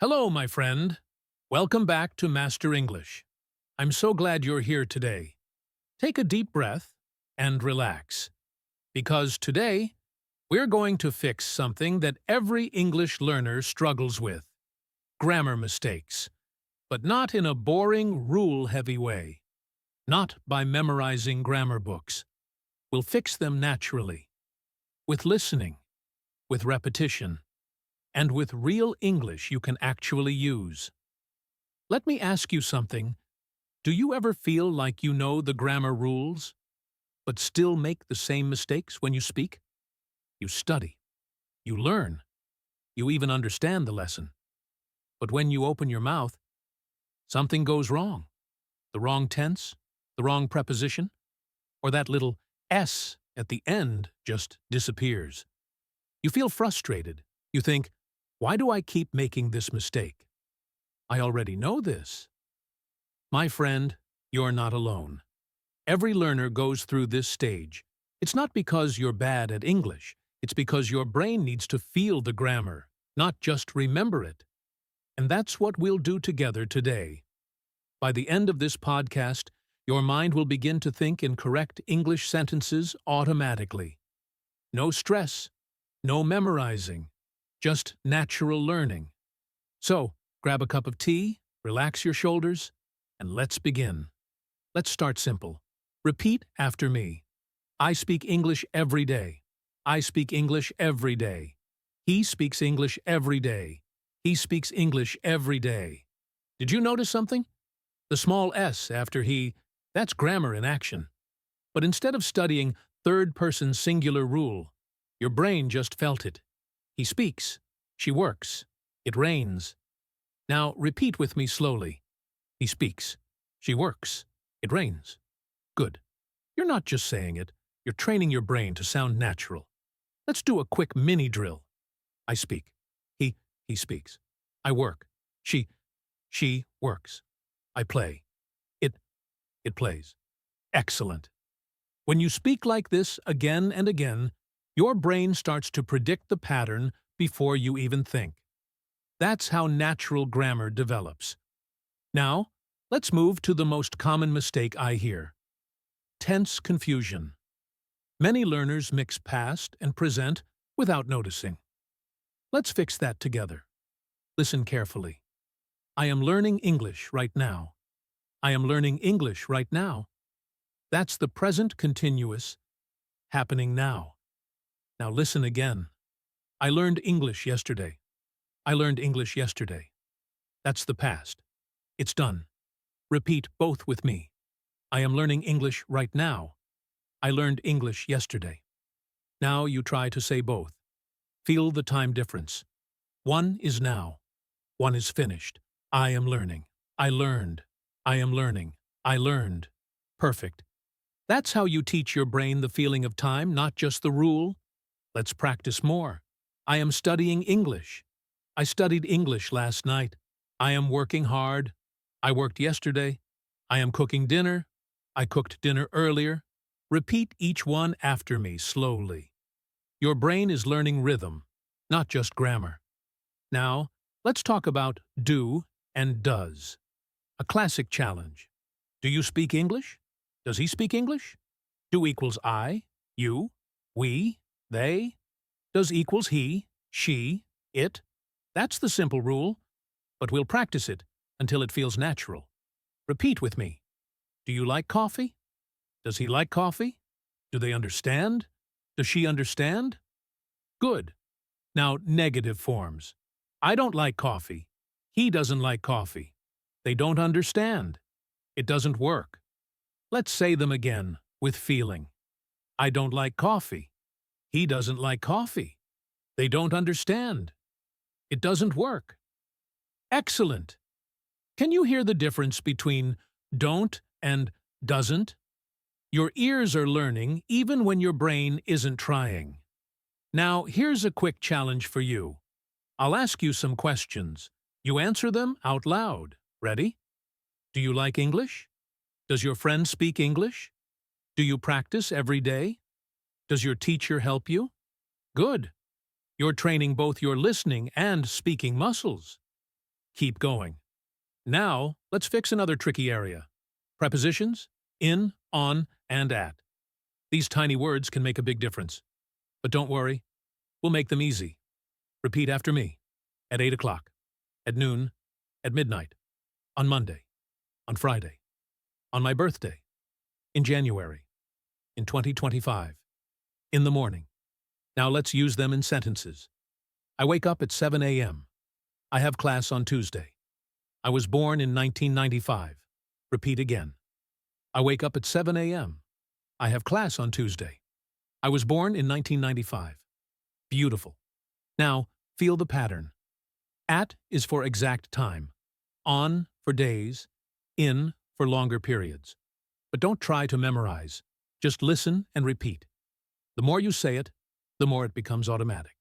Hello, my friend. Welcome back to Master English. I'm so glad you're here today. Take a deep breath and relax, because today we're going to fix something that every English learner struggles with: grammar mistakes. But not in a boring, rule-heavy way. Not by memorizing grammar books. We'll fix them naturally, with listening, with repetition, and with real English you can actually use. Let me ask you something. Do you ever feel like you know the grammar rules, but still make the same mistakes when you speak? You study, you learn, you even understand the lesson. But when you open your mouth, something goes wrong. The wrong tense, the wrong preposition, or that little S at the end just disappears. You feel frustrated. You think, why do I keep making this mistake? I already know this. My friend, you're not alone. Every learner goes through this stage. It's not because you're bad at English. It's because your brain needs to feel the grammar, not just remember it. And that's what we'll do together today. By the end of this podcast, your mind will begin to think in correct English sentences automatically. No stress, no memorizing, just natural learning. So, grab a cup of tea, relax your shoulders, and let's begin. Let's start simple. Repeat after me. I speak English every day. I speak English every day. He speaks English every day. He speaks English every day. Did you notice something? The small s after he, that's grammar in action. But instead of studying third-person singular rule, your brain just felt it. He speaks. She works. It rains. Now repeat with me slowly. He speaks. She works. It rains. Good. You're not just saying it. You're training your brain to sound natural. Let's do a quick mini drill. I speak. He speaks. I work. She works. I play. It plays. Excellent. When you speak like this again and again, your brain starts to predict the pattern before you even think. That's how natural grammar develops. Now, let's move to the most common mistake I hear: tense confusion. Many learners mix past and present without noticing. Let's fix that together. Listen carefully. I am learning English right now. I am learning English right now. That's the present continuous happening now. Now listen again. I learned English yesterday. I learned English yesterday. That's the past. It's done. Repeat both with me. I am learning English right now. I learned English yesterday. Now you try to say both. Feel the time difference. One is now. One is finished. I am learning. I learned. I am learning. I learned. Perfect. That's how you teach your brain the feeling of time, not just the rule. Let's practice more. I am studying English. I studied English last night. I am working hard. I worked yesterday. I am cooking dinner. I cooked dinner earlier. Repeat each one after me slowly. Your brain is learning rhythm, not just grammar. Now, let's talk about do and does. A classic challenge. Do you speak English? Does he speak English? Do equals I, you, we, they. Does equals he, she, it. That's the simple rule, but we'll practice it until it feels natural. Repeat with me. Do you like coffee? Does he like coffee? Do they understand? Does she understand? Good. Now, negative forms. I don't like coffee. He doesn't like coffee. They don't understand. It doesn't work. Let's say them again, with feeling. I don't like coffee. He doesn't like coffee. They don't understand. It doesn't work. Excellent. Can you hear the difference between don't and doesn't? Your ears are learning even when your brain isn't trying. Now, here's a quick challenge for you. I'll ask you some questions. You answer them out loud. Ready? Do you like English? Does your friend speak English? Do you practice every day? Does your teacher help you? Good. You're training both your listening and speaking muscles. Keep going. Now, let's fix another tricky area. Prepositions: in, on, and at. These tiny words can make a big difference. But don't worry, we'll make them easy. Repeat after me. At 8 o'clock. At noon. At midnight. On Monday. On Friday. On my birthday. In January. In 2025. In the morning. Now let's use them in sentences. I wake up at 7 a.m. I have class on Tuesday. I was born in 1995. Repeat again. I wake up at 7 a.m. I have class on Tuesday. I was born in 1995. Beautiful. Now, feel the pattern. At is for exact time. On for days. In for longer periods. But don't try to memorize. Just listen and repeat. The more you say it, the more it becomes automatic.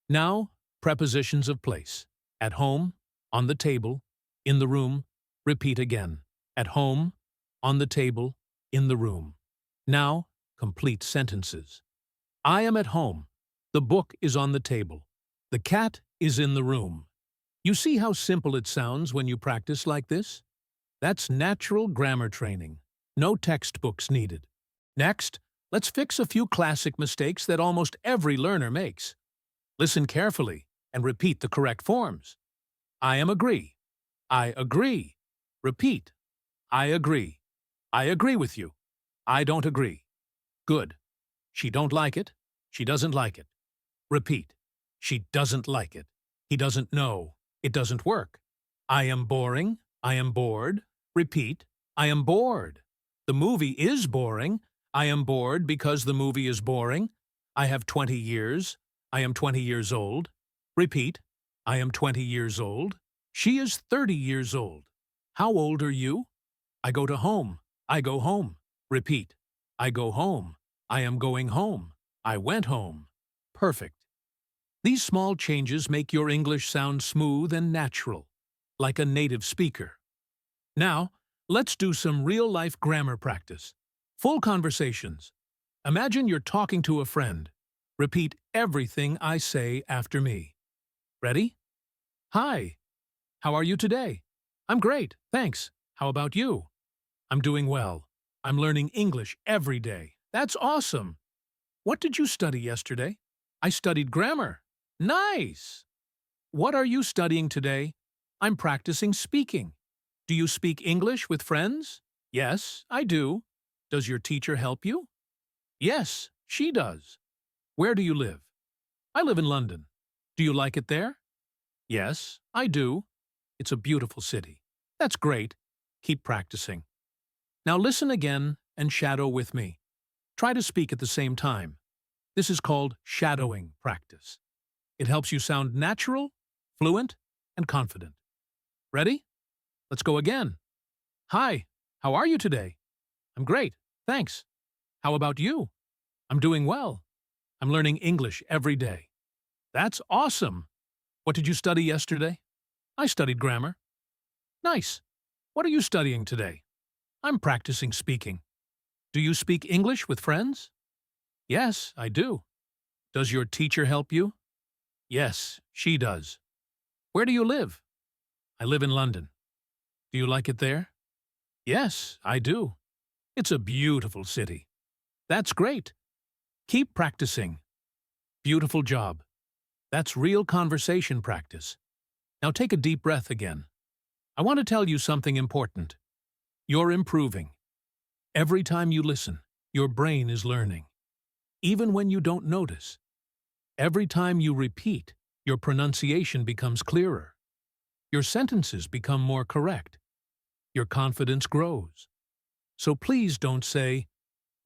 Now, prepositions of place. At home, on the table, in the room. Repeat again. At home, on the table, in the room. Now, complete sentences. I am at home. The book is on the table. The cat is in the room. You see how simple it sounds when you practice like this? That's natural grammar training. No textbooks needed. Next, let's fix a few classic mistakes that almost every learner makes. Listen carefully and repeat the correct forms. I am agree. I agree. Repeat. I agree. I agree with you. I don't agree. Good. She don't like it. She doesn't like it. Repeat. She doesn't like it. He doesn't know. It doesn't work. I am boring. I am bored. Repeat. I am bored. The movie is boring. I am bored because the movie is boring. I have 20 years. I am 20 years old. Repeat. I am 20 years old. She is 30 years old. How old are you? I go to home. I go home. Repeat. I go home. I am going home. I went home. Perfect. These small changes make your English sound smooth and natural, like a native speaker. Now, let's do some real-life grammar practice. Full conversations. Imagine you're talking to a friend. Repeat everything I say after me. Ready? Hi. How are you today? I'm great, thanks. How about you? I'm doing well. I'm learning English every day. That's awesome. What did you study yesterday? I studied grammar. Nice. What are you studying today? I'm practicing speaking. Do you speak English with friends? Yes, I do. Does your teacher help you? Yes, she does. Where do you live? I live in London. Do you like it there? Yes, I do. It's a beautiful city. That's great. Keep practicing. Now listen again and shadow with me. Try to speak at the same time. This is called shadowing practice. It helps you sound natural, fluent, and confident. Ready? Let's go again. Hi, how are you today? I'm great, thanks. How about you? I'm doing well. I'm learning English every day. That's awesome. What did you study yesterday? I studied grammar. Nice. What are you studying today? I'm practicing speaking. Do you speak English with friends? Yes, I do. Does your teacher help you? Yes, she does. Where do you live? I live in London. Do you like it there? Yes, I do. It's a beautiful city. That's great. Keep practicing. Beautiful job. That's real conversation practice. Now take a deep breath again. I want to tell you something important. You're improving. Every time you listen, your brain is learning. Even when you don't notice. Every time you repeat, your pronunciation becomes clearer. Your sentences become more correct. Your confidence grows. So please don't say,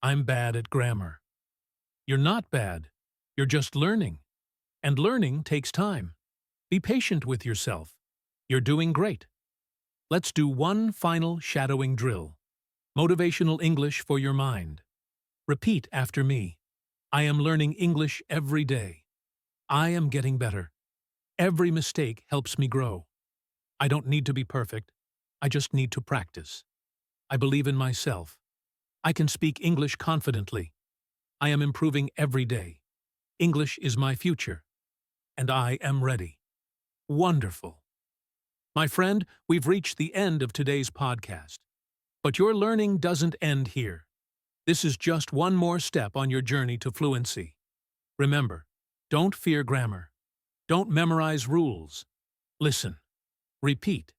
I'm bad at grammar. You're not bad. You're just learning. And learning takes time. Be patient with yourself. You're doing great. Let's do one final shadowing drill. Motivational English for your mind. Repeat after me. I am learning English every day. I am getting better. Every mistake helps me grow. I don't need to be perfect. I just need to practice. I believe in myself. I can speak English confidently. I am improving every day. English is my future. And I am ready. Wonderful. My friend, we've reached the end of today's podcast. But your learning doesn't end here. This is just one more step on your journey to fluency. Remember, don't fear grammar. Don't memorize rules. Listen. Repeat.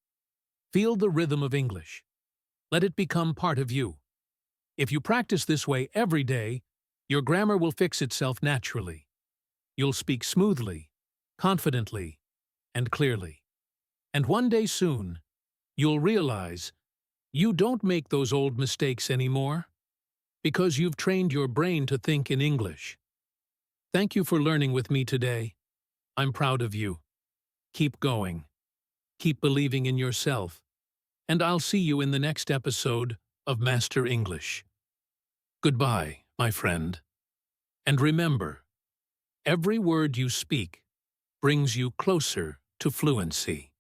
Feel the rhythm of English. Let it become part of you. If you practice this way every day, your grammar will fix itself naturally. You'll speak smoothly, confidently, and clearly. And one day soon, you'll realize you don't make those old mistakes anymore because you've trained your brain to think in English. Thank you for learning with me today. I'm proud of you. Keep going. Keep believing in yourself. And I'll see you in the next episode of Master English. Goodbye, my friend. And remember, every word you speak brings you closer to fluency.